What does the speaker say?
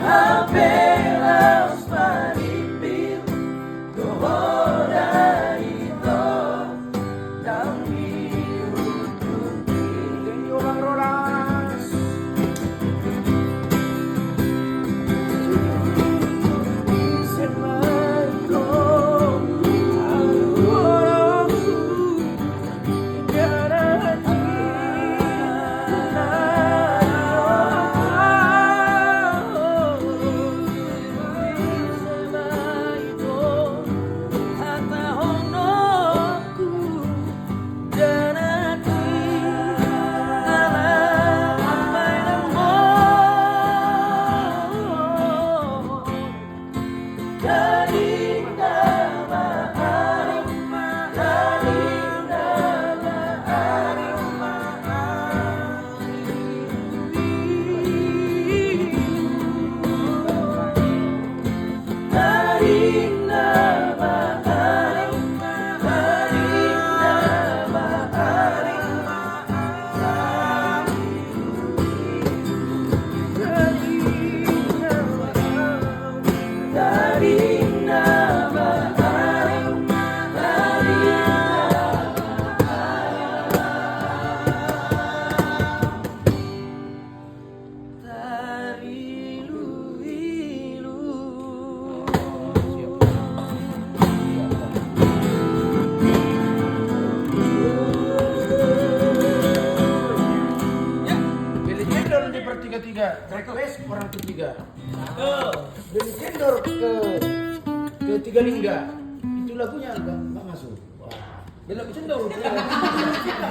apenas maripil dohora ito dami ututi orang roras semangko tiga request orang ketiga. Beli cendor ke Tiga Lingga. Itu lagunya enggak masuk. Wah, beli cendor.